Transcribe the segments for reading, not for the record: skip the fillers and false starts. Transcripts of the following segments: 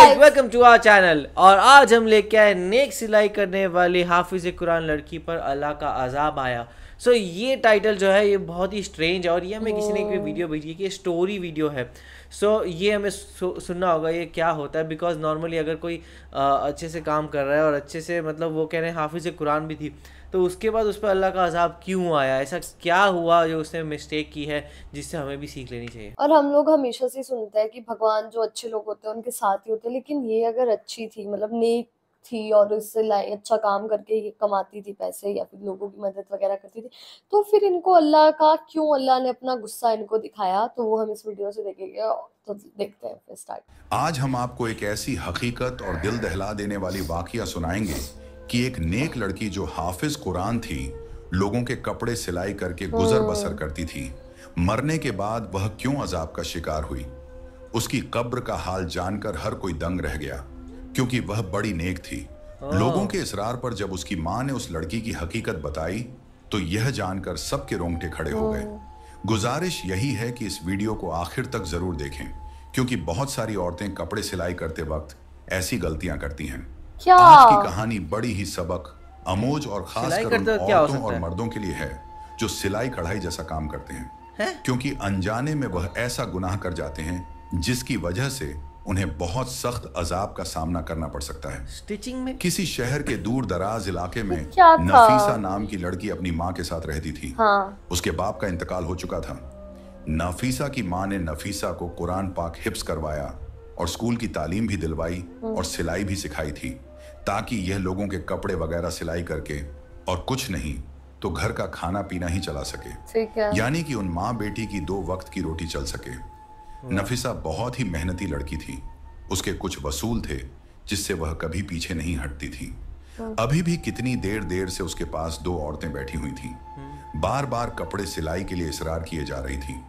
Guys, welcome to our channel. और आज हम लेके आए नेक सिलाई करने वाली हाफिज कुरान लड़की पर अल्लाह का अजाब आया। ये टाइटल जो है ये बहुत ही स्ट्रेंज है और ये हमें किसी ने एक वीडियो भेजी है कि स्टोरी वीडियो है। ये हमें सुनना होगा ये क्या होता है, बिकॉज नॉर्मली अगर कोई अच्छे से काम कर रहा है और अच्छे से मतलब वो कह रहे हैं हाफिज कुरान भी थी, तो उसके बाद उस पर अल्लाह का अजाब क्यों आया? ऐसा क्या हुआ जो उसने मिस्टेक की है जिससे हमें भी सीख लेनी चाहिए? और हम लोग हमेशा से सुनते हैं कि भगवान जो अच्छे लोग होते हैं उनके साथ ही होते हैं, लेकिन ये अगर अच्छी थी, मतलब नेक थी और इससे अच्छा काम करके ये कमाती थी पैसे या फिर लोगों की मदद वगैरह करती थी, तो फिर इनको अल्लाह ने अपना गुस्सा इनको दिखाया, तो वो हम इस वीडियो से देखेंगे। तो देखते हैं फिर स्टार्ट। आज हम आपको एक ऐसी हकीकत और दिल दहला देने वाली वाकया सुनाएंगे कि एक नेक लड़की जो हाफिज कुरान थी, लोगों के कपड़े सिलाई करके गुजर बसर करती थी, मरने के बाद वह क्यों अजाब का शिकार हुई। उसकी कब्र का हाल जानकर हर कोई दंग रह गया, क्योंकि वह बड़ी नेक थी। लोगों के इसरार पर जब उसकी मां ने उस लड़की की हकीकत बताई, तो यह जानकर सबके रोंगटे खड़े हो गए। गुजारिश यही है कि इस वीडियो को आखिर तक जरूर देखें, क्योंकि बहुत सारी औरतें कपड़े सिलाई करते वक्त ऐसी गलतियां करती हैं। क्या आज की कहानी बड़ी ही सबक अमोज और खासकर उन क्या औरतों और मर्दों के लिए है जो सिलाई कढ़ाई जैसा काम करते हैं, क्योंकि अनजाने में वह ऐसा गुनाह कर जाते हैं जिसकी वजह से उन्हें बहुत सख्त अजाब का सामना करना पड़ सकता है। स्टिचिंग में किसी शहर के दूर दराज इलाके में क्या था? नफीसा नाम की लड़की अपनी माँ के साथ रहती थी। हाँ। उसके बाप का इंतकाल हो चुका था। नफीसा की माँ ने नफीसा को कुरान पाक हिफ्स करवाया और स्कूल की तालीम भी दिलवाई और सिलाई भी सिखाई थी, ताकि यह लोगों के कपड़े वगैरह सिलाई करके और कुछ नहीं तो घर का खाना पीना ही चला सके, ठीक है। यानी कि उन माँ बेटी की 2 वक्त की रोटी चल सके। नफीसा बहुत ही मेहनती लड़की थी। उसके कुछ वसूल थे जिससे वह कभी पीछे नहीं हटती थी। अभी भी कितनी देर देर से उसके पास 2 औरतें बैठी हुई थीं। बार बार कपड़े सिलाई के लिए इसरार किए जा रही थी,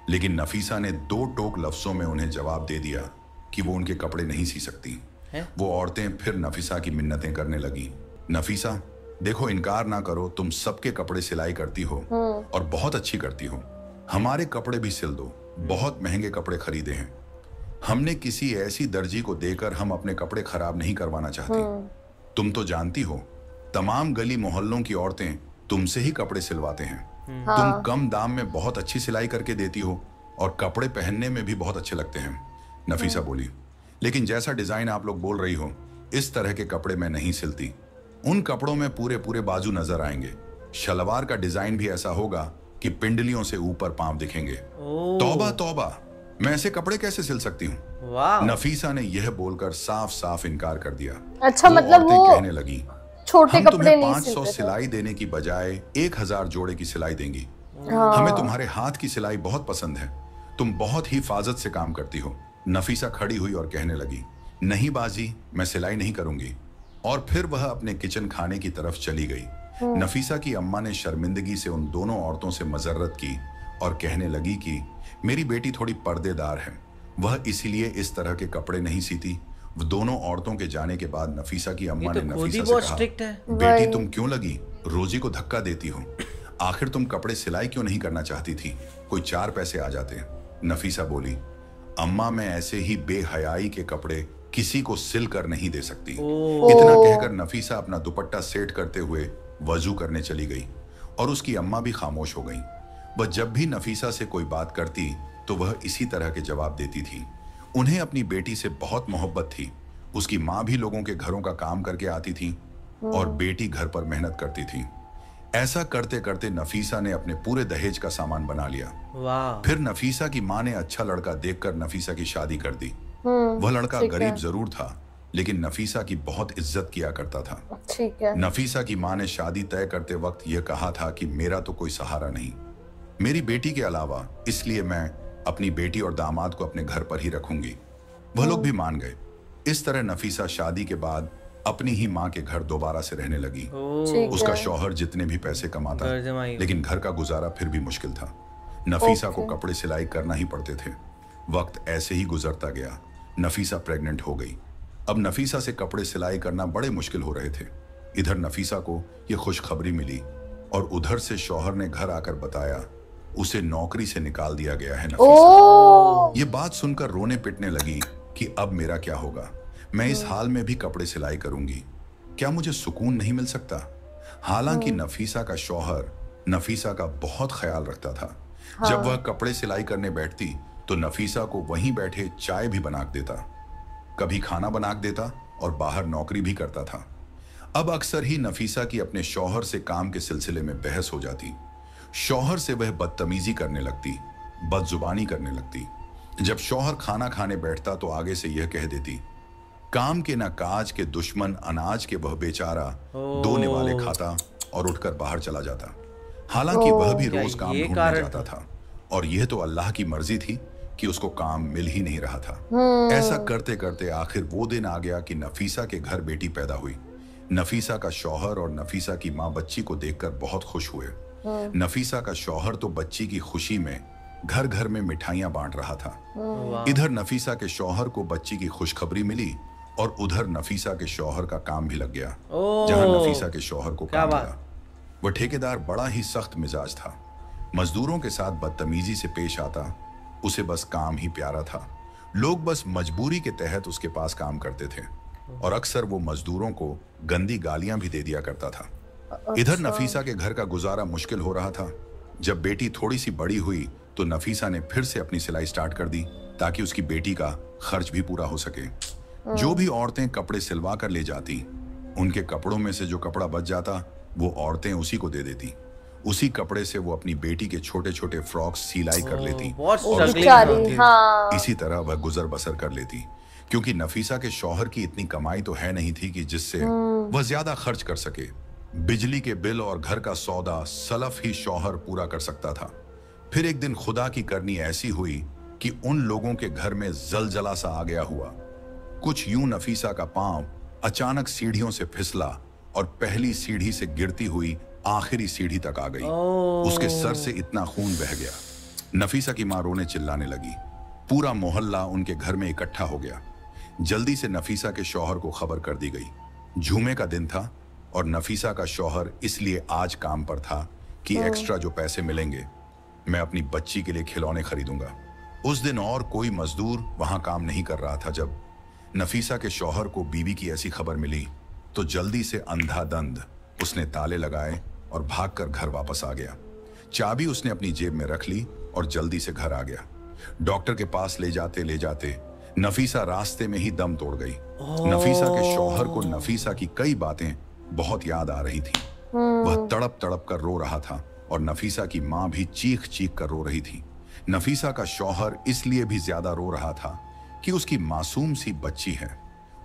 लेकिन नफीसा ने 2 टोक लफ्जों में उन्हें जवाब दे दिया कि वो उनके कपड़े नहीं सी सकती। वो औरतें फिर नफीसा की मिन्नतें करने लगी। नफीसा, देखो, इनकार ना करो, तुम सबके कपड़े सिलाई करती हो और बहुत अच्छी करती हो। हमारे कपड़े भी सिल दो, बहुत महंगे कपड़े खरीदे हैं। हमने किसी ऐसी दर्जी को देकर हम अपने कपड़े खराब नहीं करवाना चाहते। तुम तो जानती हो, तमाम गली मोहल्लों की औरतें तुमसे ही कपड़े सिलवाते हैं। तुम कम दाम में बहुत अच्छी सिलाई करके देती हो और कपड़े पहनने में भी बहुत अच्छे लगते हैं। नफीसा बोली, लेकिन जैसा डिजाइन आप लोग बोल रही हो, इस तरह के कपड़े मैं नहीं सिलती। उन कपड़ों में पूरे पूरे बाजू नजर आएंगे। शलवार का डिजाइन भी ऐसा होगा कि पिंडलियों से ऊपर पांव दिखेंगे। तौबा तौबा, मैं ऐसे कपड़े कैसे सिल सकती हूँ? नफीसा ने यह बोलकर साफ साफ इनकार कर दिया। अच्छा, मतलब वो कहने लगी, छोटे कपड़े नहीं 500 सिलाई देने की बजाय 1000 जोड़े की सिलाई देंगी। हाँ। हमें तुम्हारे हाथ की सिलाई बहुत पसंद है, तुम बहुत ही हिफाजत से काम करती हो। नफीसा खड़ी हुई और कहने लगी, नहीं बाजी, मैं सिलाई नहीं करूंगी। और फिर वह अपने किचन खाने की तरफ चली गई। नफीसा की अम्मा ने शर्मिंदगी से उन दोनों औरतों से मजर्रत की और कहने लगी कि मेरी बेटी थोड़ी पर्देदार है, वह इसीलिए इस तरह के कपड़े नहीं सीती। वो दोनों औरतों के जाने के बाद नफीसा की अम्मा ने नफीसा से कहा, बेटी तुम क्यों लगी रोजी को धक्का देती हो? आखिर तुम कपड़े सिलाई क्यों नहीं करना चाहती थी? कोई 4 पैसे आ जाते। नफीसा बोली, अम्मा, मैं ऐसे ही बेहयाई के कपड़े किसी को सिल कर नहीं दे सकती। इतना कहकर नफीसा अपना दुपट्टा सेट करते हुए वजू करने चली गई और उसकी अम्मा भी खामोश हो गई। वह जब भी नफीसा से कोई बात करती तो वह इसी तरह के जवाब देती थी। उन्हें अपनी बेटी से बहुत मोहब्बत थी। उसकी माँ भी लोगों के घरों का काम करके आती थी और बेटी घर पर मेहनत करती थी। ऐसा करते करते नफीसा ने अपने पूरे दहेज का सामान बना लिया। फिर नफीसा की माँ ने अच्छा लड़का देखकर नफीसा की शादी कर दी। वह लड़का गरीब जरूर था, लेकिन नफीसा की बहुत इज्जत किया करता था। ठीक है। नफीसा की माँ ने शादी तय करते वक्त यह कहा था कि मेरा तो कोई सहारा नहीं मेरी बेटी के अलावा, इसलिए मैं अपनी बेटी और दामाद को अपने घर पर ही रखूंगी। वह लोग भी मान गए। इस तरह नफीसा शादी के बाद अपनी ही माँ के घर दोबारा से रहने लगी। उसका शौहर जितने भी पैसे कमाता, लेकिन घर का गुजारा फिर भी मुश्किल था। नफीसा को कपड़े सिलाई करना ही पड़ते थे। वक्त ऐसे ही गुजरता गया। नफीसा प्रेग्नेंट हो गई। अब नफीसा से कपड़े सिलाई करना बड़े मुश्किल हो रहे थे। इधर नफीसा को यह खुशखबरी मिली और उधर से शौहर ने घर आकर बताया उसे नौकरी से निकाल दिया गया है। नफीसा ये बात सुनकर रोने पिटने लगी कि अब मेरा क्या होगा। मैं इस हाल में भी कपड़े सिलाई करूंगी, क्या मुझे सुकून नहीं मिल सकता? हालांकि नफीसा का शौहर नफीसा का बहुत ख्याल रखता था। जब वह कपड़े सिलाई करने बैठती तो नफीसा को वहीं बैठे चाय भी बना देता, कभी खाना बना देता और बाहर नौकरी भी करता था। अब अक्सर ही नफीसा की अपने शौहर से काम के सिलसिले में बहस हो जाती। शौहर से वह बदतमीजी करने लगती, बदजुबानी करने लगती। जब शौहर खाना खाने बैठता तो आगे से यह कह देती, काम के न काज के दुश्मन अनाज के वह बेचारा दो निवाले खाता और उठकर बाहर चला जाता। हालांकि वह भी रोज काम ढूंढने जाता था और यह तो अल्लाह की मर्जी थी कि उसको काम मिल ही नहीं रहा था। ऐसा करते करते आखिर वो दिन आ गया कि नफीसा के घर बेटी पैदा हुई। नफीसा का शौहर और नफीसा की माँ बच्ची को देखकर बहुत खुश हुए। नफीसा का शौहर तो बच्ची की खुशी में घर घर में मिठाइयां बांट रहा था। इधर नफीसा के शौहर को बच्ची की खुशखबरी मिली और उधर नफीसा के शौहर का काम भी लग गया। जहां नफीसा के शौहर को काम मिला, वह ठेकेदार बड़ा ही सख्त मिजाज था, मजदूरों के साथ बदतमीजी से पेश आता। उसे बस काम ही प्यारा था। लोग बस मजबूरी के तहत उसके पास काम करते थे और अक्सर वो मजदूरों को गंदी गालियां भी दे दिया करता था। इधर नफीसा के घर का गुजारा मुश्किल हो रहा था। जब बेटी थोड़ी सी बड़ी हुई तो नफीसा ने फिर से अपनी सिलाई स्टार्ट कर दी ताकि उसकी बेटी का खर्च भी पूरा हो सके। जो भी औरतें कपड़े सिलवा कर ले जाती, उनके कपड़ों में से जो कपड़ा बच जाता वो औरतें उसी को दे देती। उसी कपड़े से वो अपनी बेटी के छोटे छोटे फ्रॉक्स सिलाई कर लेती और इसी तरह वह गुजर बसर कर लेती, क्योंकि नफीसा के शौहर की इतनी कमाई तो है नहीं थी कि जिससे वह ज्यादा खर्च कर सके। बिजली के बिल और घर का सौदा सलफ ही शौहर पूरा कर सकता था। फिर एक दिन खुदा की करनी ऐसी हुई कि उन लोगों के घर में जलजला सा आ गया हुआ। कुछ यूं नफीसा का पांव अचानक सीढ़ियों से फिसला और पहली सीढ़ी से गिरती हुई आखिरी सीढ़ी तक आ गई। उसके सर से इतना खून बह गया। नफीसा की मां रोने चिल्लाने लगी। पूरा मोहल्ला उनके घर में इकट्ठा हो गया। जल्दी से नफीसा के शौहर को खबर कर दी गई। जुमे का दिन था और नफीसा का शौहर इसलिए आज काम पर था कि एक्स्ट्रा जो पैसे मिलेंगे मैं अपनी बच्ची के लिए खिलौने खरीदूंगा। उस दिन और कोई मजदूर वहां काम नहीं कर रहा था। जब नफीसा के शौहर को बीवी की ऐसी खबर मिली तो जल्दी से अंधाधंध उसने ताले लगाए और भागकर घर वापस आ गया। चाबी उसने अपनी जेब में रख ली और जल्दी से घर आ गया। डॉक्टर के पास ले जाते नफीसा रास्ते में ही दम तोड़ गई। नफीसा के शौहर को नफीसा की कई बातें बहुत याद आ रही थी। वह तड़प तड़प कर रो रहा था और नफीसा की मां भी चीख चीख कर रो रही थी। नफीसा का शौहर इसलिए भी ज्यादा रो रहा था कि उसकी मासूम सी बच्ची है,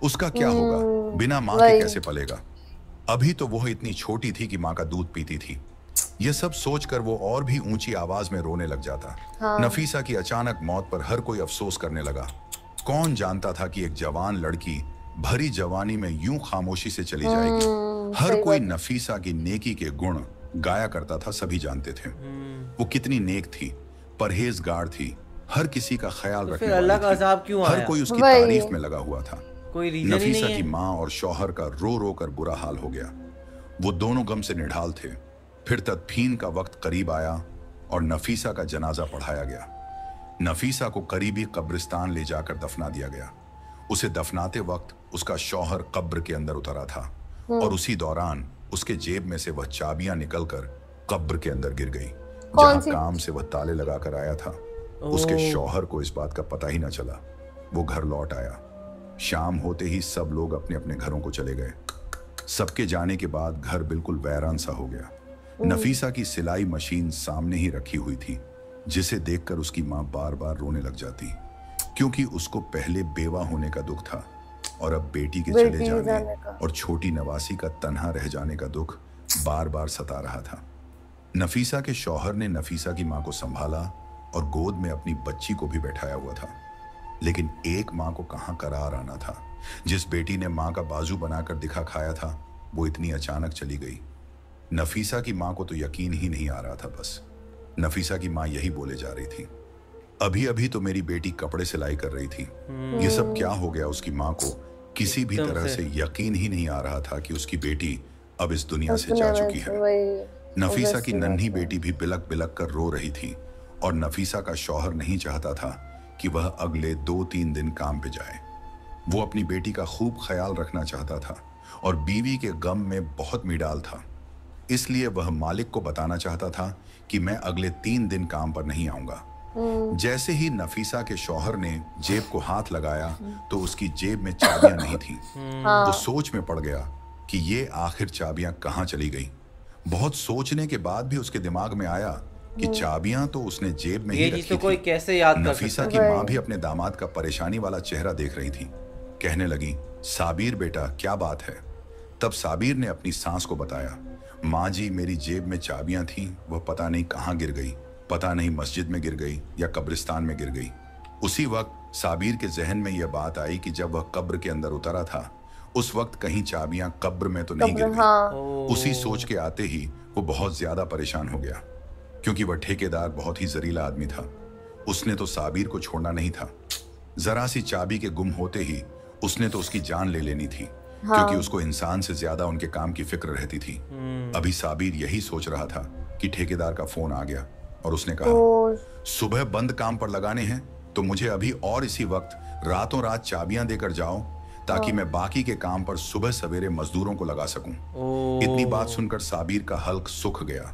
उसका क्या होगा, बिना मां के कैसे पलेगा। अभी तो वह इतनी छोटी थी कि मां का दूध पीती थी। यह सब सोचकर वो और भी ऊंची आवाज में रोने लग जाता। नफीसा की अचानक मौत पर हर कोई अफसोस करने लगा। कौन जानता था कि एक जवान लड़की भरी जवानी में यूं खामोशी से चली जाएगी। हर कोई नफीसा की नेकी के गुण गाया करता था, सभी जानते थे वो कितनी नेक थी, परहेजगार थी, हर किसी का ख्याल रखने अल्लाह का अज़ाब क्यों आया? हर कोई उसकी तारीफ में लगा हुआ था। कोई रीजन नफीसा नहीं की है। माँ और शौहर का रो रो कर बुरा हाल हो गया। वो दोनों गम से निढाल थे। फिर तदफीन का वक्त करीब आया और नफीसा का जनाजा पढ़ाया गया। नफीसा को करीबी कब्रिस्तान ले जाकर दफना दिया गया। उसे दफनाते वक्त उसका शौहर कब्र के अंदर उतरा था और उसी दौरान उसके जेब में से वह चाबियां निकलकर कब्र के अंदर गिर गई। जहां काम से वह ताले लगाकर आया था, उसके शौहर को इस बात का पता ही न चला। वो घर लौट आया। शाम होते ही सब लोग अपने अपने घरों को चले गए। सबके जाने के बाद घर बिल्कुल वैरान सा हो गया। नफीसा की सिलाई मशीन सामने ही रखी हुई थी, जिसे देखकर उसकी मां बार बार रोने लग जाती, क्योंकि उसको पहले बेवा होने का दुख था और अब बेटी के चले जाने और छोटी नवासी का तन्हा रह जाने का दुख बार बार सता रहा था। नफीसा के शौहर ने नफीसा की मां को संभाला और गोद में अपनी बच्ची को भी बैठाया हुआ था। लेकिन एक मां को कहां करार आना था। जिस बेटी ने मां का बाजू बनाकर दिखा खाया था, वो इतनी अचानक चली गई। नफीसा की मां को तो यकीन ही नहीं आ रहा था। बस नफीसा की मां यही बोले जा रही थी, अभी अभी तो मेरी बेटी कपड़े सिलाई कर रही थी, ये सब क्या हो गया। उसकी मां को किसी भी तरह से यकीन ही नहीं आ रहा था कि उसकी बेटी अब इस दुनिया से जा चुकी है। नफीसा की नन्ही बेटी भी बिलक बिलक कर रो रही थी और नफीसा का शौहर नहीं चाहता था कि वह अगले 2-3 दिन काम पे जाए। वो अपनी बेटी का खूब ख्याल रखना चाहता था और बीवी के गम में बहुत मिडाल था। इसलिए वह मालिक को बताना चाहता था कि मैं अगले 3 दिन काम पर नहीं आऊंगा। जैसे ही नफीसा के शौहर ने जेब को हाथ लगाया तो उसकी जेब में चाबियां नहीं थीं। वो सोच में पड़ गया कि ये आखिर चाबियां कहाँ चली गई। बहुत सोचने के बाद भी उसके दिमाग में आया कि चाबियां तो उसने जेब में ही ये रखी चीज तो थी। कोई कैसे याद कर नफीसा सकता की है। माँ भी अपने दामाद का परेशानी वाला चेहरा देख रही थी। कहने लगी, साबिर बेटा क्या बात है? तब साबिर ने अपनी सास को बताया, माँ जी मेरी जेब में चाबियां थीं, वह पता नहीं कहाँ गिर गई, पता नहीं मस्जिद में गिर गई या कब्रिस्तान में गिर गई। उसी वक्त साबिर के जहन में यह बात आई कि जब वह कब्र के अंदर उतरा था उस वक्त कहीं चाबियां कब्र में तो नहीं गिर गई। हाँ। उसी सोच के आते ही वो बहुत ज्यादा परेशान हो गया, क्योंकि वह ठेकेदार बहुत ही जरीला आदमी था। उसने तो साबिर को छोड़ना नहीं था। जरा सी चाबी के गुम होते ही उसने तो उसकी जान ले लेनी थी, क्योंकि उसको इंसान से ज्यादा उनके काम की फिक्र रहती थी। अभी साबिर यही सोच रहा था कि ठेकेदार का फोन आ गया और उसने कहा, और सुबह बंद काम पर लगाने हैं तो मुझे अभी और इसी वक्त रातों रात चाबियां देकर जाओ, ताकि मैं बाकी के काम पर सुबह सवेरे मजदूरों को लगा सकूं। इतनी बात सुनकर साबिर का हल्क सूख गया।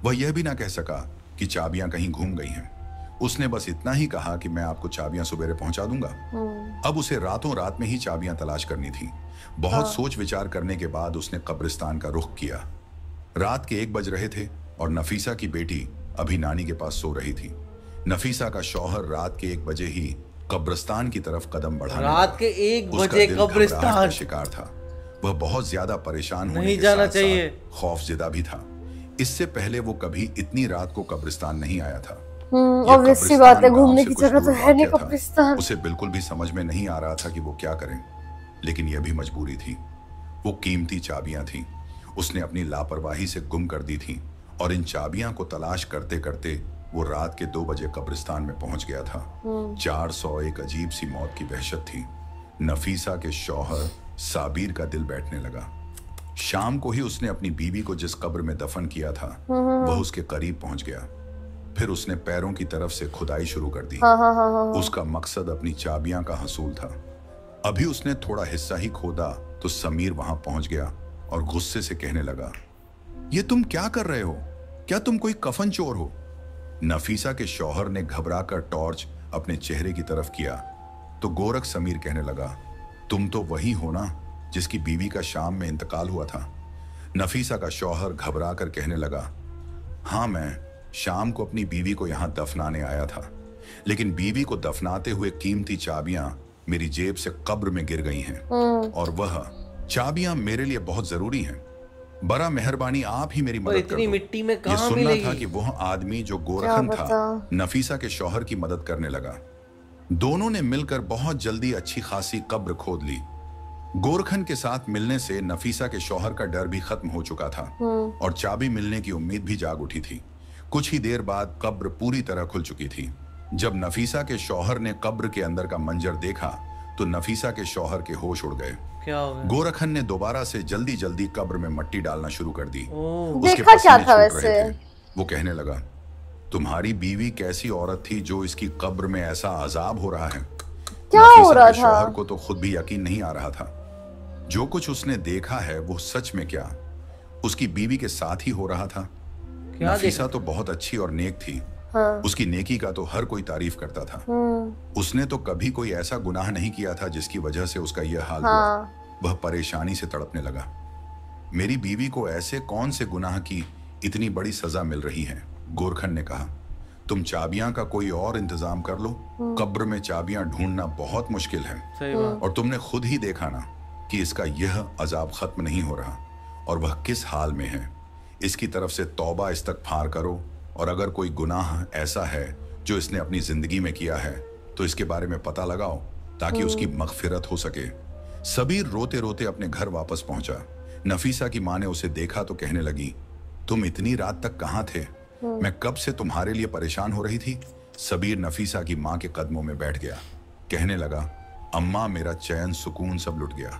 वह यह भी ना कह सका कि चाबियां कहीं घूम गई हैं। उसने बस इतना ही कहा कि मैं आपको चाबियां सवेरे पहुंचा दूंगा। अब उसे रातों रात में ही चाबियां तलाश करनी थी। बहुत सोच विचार करने के बाद उसने कब्रिस्तान का रुख किया। रात के 1 बज रहे थे और नफीसा की बेटी अभी नानी के पास सो रही थी। नफीसा का शौहर रात के 1 बजे ही कब्रिस्तान की तरफ कदम बढ़ाने रात लगा। के 1 उसका बजे दिल घबराहट कब्रिस्तान का शिकार था। वह बहुत ज्यादा परेशान होने नहीं के जाना साथ चाहिए। साथ खौफजदा भी था। इससे पहले वो कभी इतनी रात को कब्रिस्तान नहीं आया था। ये ऑब्वियस सी कब्रिस्तान बात है, गांव घूमने से की कुछ जगह तो दूर है नहीं वाक़या था। कब्रिस्तान। उसे बिल्कुल भी समझ में नहीं आ रहा था कि वो क्या करें, लेकिन यह भी मजबूरी थी। वो कीमती चाबियां थीं, उसने अपनी लापरवाही से गुम कर दी थी, और इन चाबियां को तलाश करते करते वो रात के 2 बजे कब्रिस्तान में पहुंच गया था। 400 एक अजीब सी मौत की वहशत थी। नफीसा के शौहर साबिर का दिल बैठने लगा। शाम को ही उसने अपनी बीवी को जिस कब्र में दफन किया था वह उसके करीब पहुंच गया। फिर उसने पैरों की तरफ से खुदाई शुरू कर दी। उसका मकसद अपनी चाबियां का हसूल था। अभी उसने थोड़ा हिस्सा ही खोदा तो समीर वहां पहुंच गया और गुस्से से कहने लगा, ये तुम क्या कर रहे हो? क्या तुम कोई कफन चोर हो? नफीसा के शौहर ने घबराकर टॉर्च अपने चेहरे की तरफ किया तो गोरख समीर कहने लगा, तुम तो वही हो ना जिसकी बीवी का शाम में इंतकाल हुआ था। नफीसा का शौहर घबराकर कहने लगा, हाँ मैं शाम को अपनी बीवी को यहां दफनाने आया था, लेकिन बीवी को दफनाते हुए कीमती चाबियां मेरी जेब से कब्र में गिर गई हैं, और वह चाबियां मेरे लिए बहुत जरूरी हैं। बड़ा मेहरबानी आप ही मेरी और मदद कर इतनी दो। मिट्टी में ये कहाँ सुनना था मिलेगी? कि वह आदमी जो गोरखन क्या था बता? नफीसा के शौहर की मदद करने लगा। दोनों ने मिलकर बहुत जल्दी अच्छी खासी कब्र खोद ली। गोरखन के साथ मिलने से नफीसा के शौहर का डर भी खत्म हो चुका था और चाबी मिलने की उम्मीद भी जाग उठी थी। कुछ ही देर बाद कब्र पूरी तरह खुल चुकी थी। जब नफीसा के शौहर ने कब्र के अंदर का मंजर देखा तो नफीसा के शौहर के होश उड़ गए। क्या हो गया? गोरखन ने दोबारा से जल्दी जल्दी कब्र में मट्टी डालना शुरू कर दी। ओह, उसके देखा क्या पसीने था छूट रहे वैसे? थे। वो कहने लगा, तुम्हारी बीवी कैसी औरत थी जो इसकी कब्र में ऐसा अजाब हो रहा है? क्या नफीसा हो रहा के था? शौहर को तो खुद भी यकीन नहीं आ रहा था। जो कुछ उसने देखा है वो सच में क्या उसकी बीवी के साथ ही हो रहा था? क्या नफीसा तो बहुत अच्छी और नेक थी। उसकी नेकी का तो हर कोई तारीफ करता था। उसने तो कभी कोई ऐसा गुनाह नहीं किया था जिसकी वजह से उसका यह हाल हुआ। वह परेशानी से तड़पने लगा। मेरी बीवी को ऐसे कौन से गुनाह की इतनी बड़ी सजा मिल रही है? गोरखन ने कहा, तुम चाबियां का कोई और इंतजाम कर लो। कब्र में चाबियां ढूंढना बहुत मुश्किल है, सही बात। और तुमने खुद ही देखा ना कि इसका यह अजाब खत्म नहीं हो रहा और वह किस हाल में है। इसकी तरफ से तौबा इस्तगफार करो, और अगर कोई गुनाह ऐसा है जो इसने अपनी जिंदगी में किया है तो इसके बारे में पता लगाओ ताकि उसकी मगफिरत हो सके। सबीर रोते रोते अपने घर वापस पहुंचा। नफीसा की माँ ने उसे देखा तो कहने लगी, तुम इतनी रात तक कहाँ थे? मैं कब से तुम्हारे लिए परेशान हो रही थी। सबीर नफीसा की माँ के कदमों में बैठ गया। कहने लगा, अम्मा मेरा चैन सुकून सब लुट गया,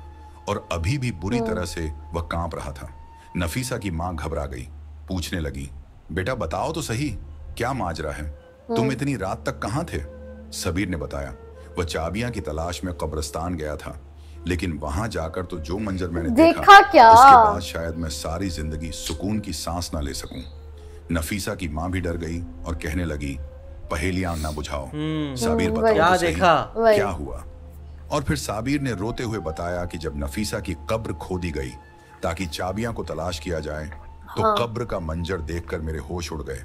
और अभी भी बुरी तरह से वह कांप रहा था। नफीसा की माँ घबरा गई, पूछने लगी, बेटा बताओ तो सही क्या माजरा है? तुम इतनी रात तक कहाँ थे? सबीर ने बताया, वह चाबियां की तलाश में कब्रिस्तान गया था, लेकिन वहां जाकर तो जो मंजर मैंने देखा क्या? उसके बाद शायद मैं सारी जिंदगी सुकून की सांस ना ले सकूं। नफीसा की माँ भी डर गई और कहने लगी, पहेलियां ना बुझाओ, साबिर बताओ क्या तो सही, देखा? क्या हुआ? और फिर साबिर ने रोते हुए बताया कि जब नफीसा की कब्र खोदी गई ताकि चाबियां को तलाश किया जाए, तो कब्र का मंजर देखकर मेरे होश उड़ गए।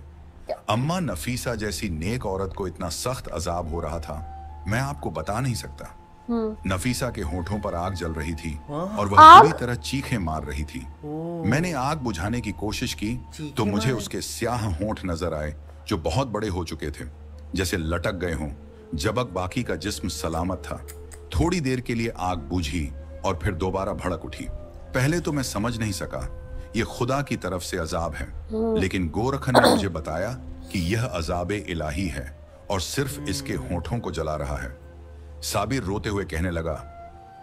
अम्मा नफीसा जैसी नेक औरत को इतना सख्त अजाब हो रहा था, मैं आपको बता नहीं सकता। नफीसा के होठों पर आग जल रही थी और वह पूरी तरह चीखें मार रही थी। मैंने आग बुझाने की कोशिश की तो मुझे उसके स्याह होंठ नजर आए जो बहुत बड़े हो चुके थे, जैसे लटक गए हों, जबकि बाकी का जिस्म सलामत था। थोड़ी देर के लिए आग बुझी और फिर दोबारा भड़क उठी। पहले तो मैं समझ नहीं सका ये खुदा की तरफ से अजाब है, लेकिन गोरखन ने मुझे बताया कि यह अजाब इलाही है और सिर्फ इसके होठों को जला रहा है। साबिर रोते हुए कहने लगा,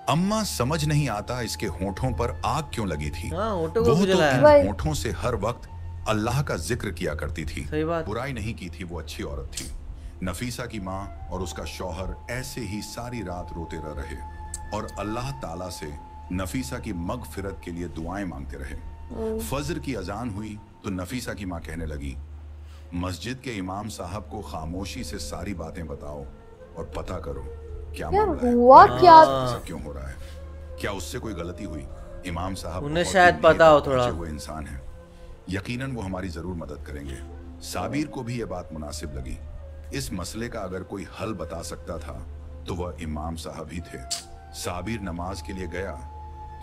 अम्मा समझ नहीं आता इसके होठों पर आग क्यों लगी थी। वो तो इन होठों से हर वक्त अल्लाह का जिक्र किया करती थी, बुराई नहीं की थी, वो अच्छी औरत थी। नफीसा की माँ और उसका शौहर ऐसे ही सारी रात रोते रहे और अल्लाह ताला से नफीसा की मगफिरत के लिए दुआएं मांगते रहे। फजर की अजान हुई तो नफीसा की माँ कहने लगी, मस्जिद के इमाम साहब को खामोशी से सारी बातें बताओ और पता करो क्या हुआ, क्या ऐसा क्यों हो रहा है, क्या उससे कोई गलती हुई। इमाम साहब उन्हें शायद पता हो थोड़ा, वो इंसान है, यकीनन वो हमारी जरूर मदद करेंगे। साबिर को भी ये बात मुनासिब लगी। इस मसले का अगर कोई हल बता सकता था तो वह इमाम साहब ही थे। साबिर नमाज के लिए गया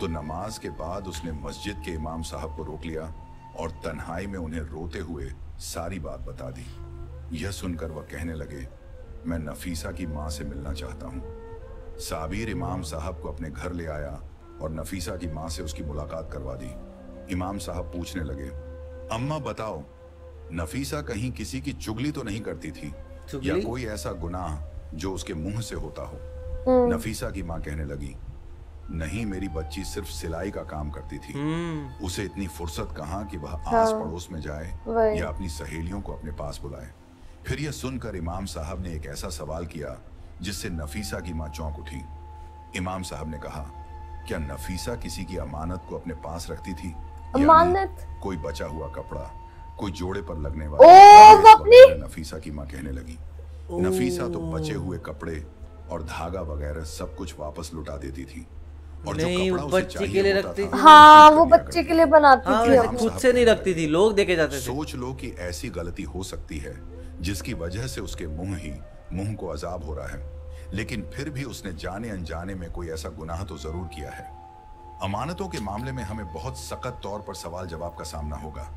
तो नमाज के बाद उसने मस्जिद के इमाम साहब को रोक लिया और तन्हाई में उन्हें रोते हुए सारी बात बता दी। यह सुनकर वह कहने लगे, मैं नफीसा की माँ से मिलना चाहता हूँ। साबिर इमाम साहब को अपने घर ले आया और नफीसा की माँ से उसकी मुलाकात करवा दी। इमाम साहब पूछने लगे, अम्मा बताओ, नफीसा कहीं किसी की चुगली तो नहीं करती थी या कोई ऐसा गुनाह जो उसके मुंह से होता हो। नफीसा की माँ कहने लगी, नहीं, मेरी बच्ची सिर्फ सिलाई का काम करती थी, उसे इतनी फुर्सत कहाँ कि वह आस पड़ोस में जाए या अपनी सहेलियों को अपने पास बुलाए। फिर यह सुनकर इमाम साहब ने एक ऐसा सवाल किया जिससे नफीसा की माँ चौंक उठी। इमाम साहब ने कहा, क्या नफीसा किसी की अमानत को अपने पास रखती थी? अमानत? कोई बचा हुआ कपड़ा, कोई जोड़े पर लगने वाला। नफीसा की माँ कहने लगी, नफीसा तो बचे हुए कपड़े और धागा वगैरह सब कुछ वापस लुटा देती थी और जो कपड़ा उसे बच्चे के लिए रखती थी। हाँ, वो बच्चे के लिए बनाती थी, खुद से नहीं रखती थी, लोग देके जाते थे। सोच लो कि ऐसी गलती हो सकती है जिसकी वजह से उसके मुंह को अजाब हो रहा है, लेकिन फिर भी उसने जाने अनजाने में कोई ऐसा गुनाह तो जरूर किया है। अमानतों के मामले में हमें बहुत सख्त तौर पर सवाल जवाब का सामना होगा।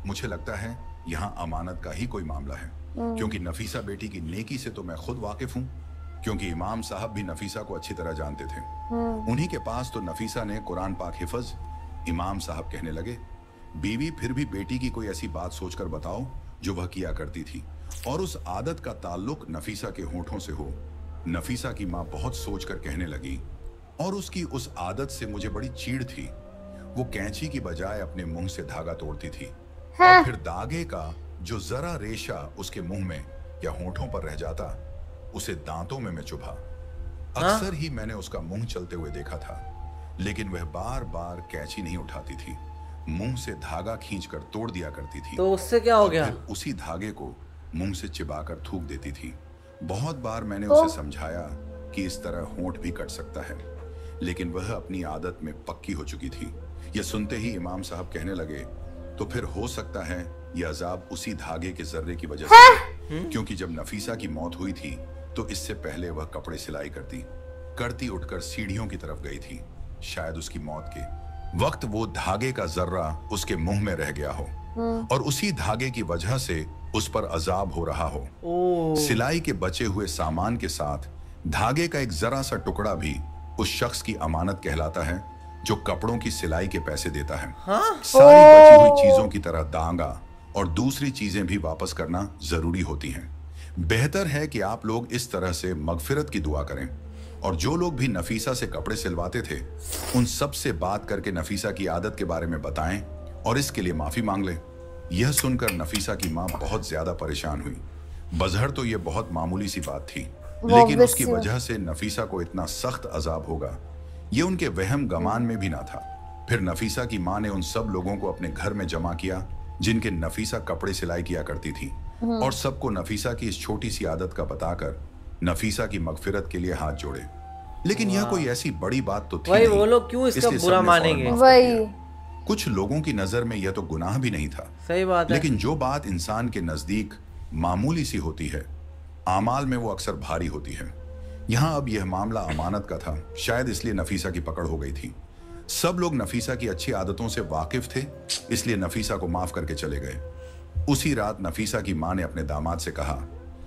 मुझे लगता है यहाँ अमानत का ही कोई मामला है, क्योंकि नफीसा बेटी की नेकी से तो मैं खुद वाकिफ हूँ, क्योंकि इमाम साहब भी नफीसा को अच्छी तरह जानते थे। उन्हीं के पास तो नफीसा ने कुरान पाक हिफज। इमाम साहब कहने लगे, बीवी फिर भी बेटी की कोई ऐसी बात सोचकर बताओ जो वह किया करती थी और उस आदत का ताल्लुक नफीसा के होठों से हो। नफीसा की माँ बहुत सोचकर कहने लगी, और उसकी उस आदत से मुझे बड़ी चीड़ थी। वो कैंची की बजाय अपने मुंह से धागा तोड़ती थी और फिर धागे का जो जरा रेशा उसके मुंह में या होठों पर रह जाता उसे दांतों में मैं चुभा। अक्सर ही मैंने उसका मुंह चलते हुए देखा था, लेकिन वह बार बार कैंची नहीं उठाती थी, मुंह से धागा खींचकर तोड़ दिया करती थी। तो उससे क्या हो गया? उसी धागे को मुंह से चिबाकर थूक देती थी। बहुत बार मैंने उसे समझाया कि इस तरह होंठ भी कट सकता है, लेकिन वह अपनी आदत में पक्की हो चुकी थी। यह सुनते ही इमाम साहब कहने लगे, तो फिर हो सकता है यह अजाब उसी धागे के जर्रे की वजह से, क्योंकि जब नफीसा की मौत हुई थी तो इससे पहले वह कपड़े सिलाई करती उठकर सीढ़ियों की तरफ गई थी। शायद उसकी मौत के वक्त वो धागे का जर्रा उसके मुंह में रह गया हो और उसी धागे की वजह से उस पर अजाब हो रहा हो। सिलाई के बचे हुए सामान के साथ धागे का एक जरा सा टुकड़ा भी उस शख्स की अमानत कहलाता है जो कपड़ों की सिलाई के पैसे देता है। सारी बची हुई चीजों की तरह दांगा और दूसरी चीजें भी वापस करना जरूरी होती हैं। बेहतर है कि आप लोग इस तरह से मगफिरत की दुआ करें, और जो लोग भी नफीसा से कपड़े सिलवाते थे उन सब से बात करके नफीसा की आदत के बारे में बताएं और इसके लिए माफी मांग लें। यह सुनकर नफीसा की माँ बहुत ज्यादा परेशान हुई। बज़हर तो यह बहुत मामूली सी बात थी, लेकिन उसकी वजह से नफीसा को इतना सख्त अजाब होगा ये उनके वहम गमान में भी ना था। फिर नफीसा की माँ ने उन सब लोगों को अपने घर में जमा किया जिनके नफीसा कपड़े सिलाई किया करती थी और सबको नफीसा की इस छोटी सी आदत का बताकर नफीसा की मगफिरत के लिए हाथ जोड़े। लेकिन यह कोई ऐसी बड़ी बात तो थी वही नहीं, वो लोग क्यों इसका इसलिए बुरा सबने मानेंगे। फौरन माफ कर दिया। कुछ लोगों की नजर में यह तो गुनाह भी नहीं था, सही बात है। लेकिन जो बात इंसान के नजदीक मामूली सी होती है आमाल में वो अक्सर भारी होती है। यहाँ अब यह मामला अमानत का था, शायद इसलिए नफीसा की पकड़ हो गई थी। सब लोग नफीसा की अच्छी आदतों से वाकिफ थे, इसलिए नफीसा को माफ करके चले गए। उसी रात नफीसा की माँ ने अपने दामाद से कहा,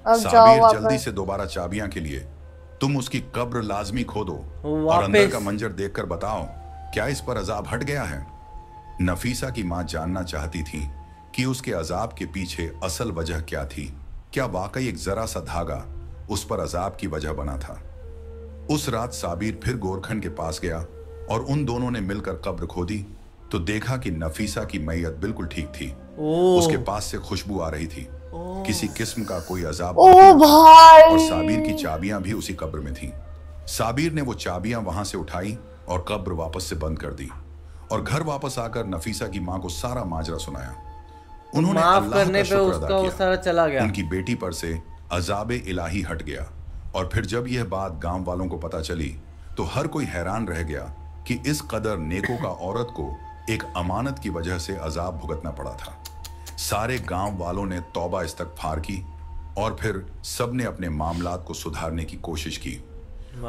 साबिर जल्दी से दोबारा चाबियां के लिए तुम उसकी कब्र लाजमी खोदो और अंदर का मंजर देखकर बताओ क्या इस पर अजाब हट गया है। नफीसा की माँ जानना चाहती थी कि उसके अजाब के पीछे असल वजह क्या थी। क्या वाकई एक जरा सा धागा उस पर अजाब की वजह बना था। उस रात साबिर फिर गोरखन के पास गया और उन दोनों ने मिलकर कब्र खोदी तो देखा कि नफीसा की मैयत बिल्कुल ठीक थी। उसके पास से खुशबू आ रही थी, किसी किस्म का कोई अजाब भाई। और साबिर की चाबियां भी उसी कब्र में थीं। साबिर ने वो चाबियां वहां से उठाई और कब्र वापस से बंद कर दी और घर वापस आकर नफीसा की माँ को सारा माजरा सुनाया। उन्होंने माफ करने पे उसका वो सारा चला गया। उनकी बेटी पर से अजाब इलाही हट गया। और फिर जब यह बात गांव वालों को पता चली तो हर कोई हैरान रह गया कि इस कदर नेकों का औरत को एक अमानत की वजह से अजाब भुगतना पड़ा था। सारे गांव वालों ने तौबा इस्तगफार की और फिर सबने अपने मामलात को सुधारने की कोशिश की।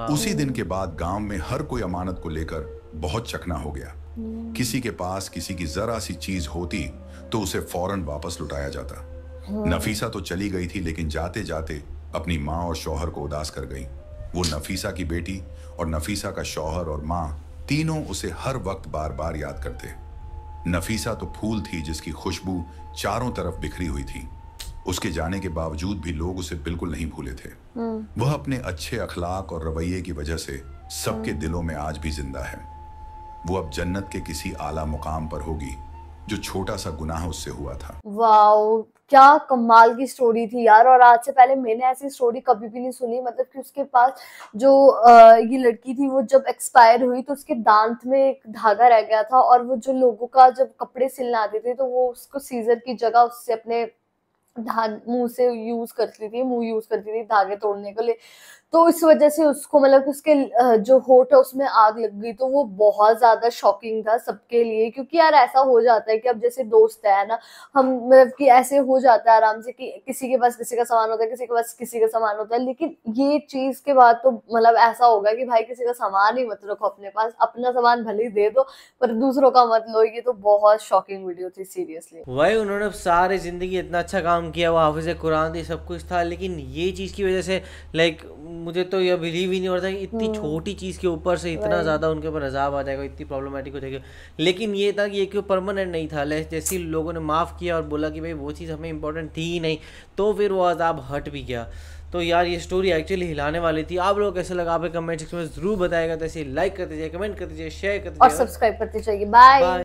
उसी दिन के बाद गांव में हर कोई अमानत को लेकर बहुत चकना हो गया। किसी के पास किसी की जरा सी चीज होती तो उसे फौरन वापस लुटाया जाता। नफीसा तो चली गई थी, लेकिन जाते जाते अपनी माँ और शौहर को उदास कर गई। वो नफीसा की बेटी और नफीसा का शौहर और माँ तीनों उसे हर वक्त बार बार याद करते। नफीसा तो फूल थी जिसकी खुशबू चारों तरफ बिखरी हुई थी। उसके जाने के बावजूद भी लोग उसे बिल्कुल नहीं भूले थे। वह अपने अच्छे अखलाक और रवैये की वजह से सबके दिलों में आज भी जिंदा है। वो अब जन्नत के किसी आला मुकाम पर होगी जो छोटा सा गुनाह उससे हुआ था। वाओ, क्या कमाल की स्टोरी थी यार। और आज से पहले मैंने ऐसी स्टोरी कभी भी नहीं सुनी। मतलब कि उसके पास जो ये लड़की थी वो जब एक्सपायर हुई तो उसके दांत में एक धागा रह गया था और वो जो लोगों का जब कपड़े सिलना आते थे तो वो उसको सीजर की जगह उससे अपने मुंह से यूज करती थी धागे तोड़ने के लिए। तो इस वजह से उसको मतलब कि उसके जो होठ है उसमें आग लग गई। तो वो बहुत ज्यादा शॉकिंग था सबके लिए, क्योंकि यार ऐसा हो जाता है कि अब जैसे दोस्त है ना, हम मतलब कि ऐसे हो जाता है आराम से कि किसी के पास किसी का सामान होता है, किसी के पास किसी का सामान होता है। लेकिन ये चीज के बाद तो मतलब ऐसा होगा कि भाई किसी का सामान ही मत रखो अपने पास, अपना सामान भले ही दे दो पर दूसरों का मत लो। ये तो बहुत शॉकिंग वीडियो थी सीरियसली। वही उन्होंने सारे जिंदगी इतना अच्छा काम किया, वो हाफिज कुरान थी, सब कुछ था, लेकिन ये चीज़ की वजह से लाइक मुझे तो यह बिलीव ही नहीं हो रहा था कि इतनी छोटी चीज़ के ऊपर से इतना ज़्यादा उनके ऊपर अजाब आ जाएगा, इतनी प्रॉब्लमेटिक हो जाएगी। लेकिन ये था कि ये क्यों परमानेंट नहीं था। जैसे लोगों ने माफ़ किया और बोला कि भाई वो चीज़ हमें इंपॉर्टेंट थी ही नहीं, तो फिर वो अजाब हट भी गया। तो यार ये स्टोरी एक्चुअली हिलाने वाली थी। आप लोग कैसे लगा आप कमेंट सेक्शन में ज़रूर बताएगा। तो ऐसे लाइक कर दीजिए, कमेंट कर दीजिए, शेयर कर दीजिए और सब्सक्राइब करते चाहिए। बाय।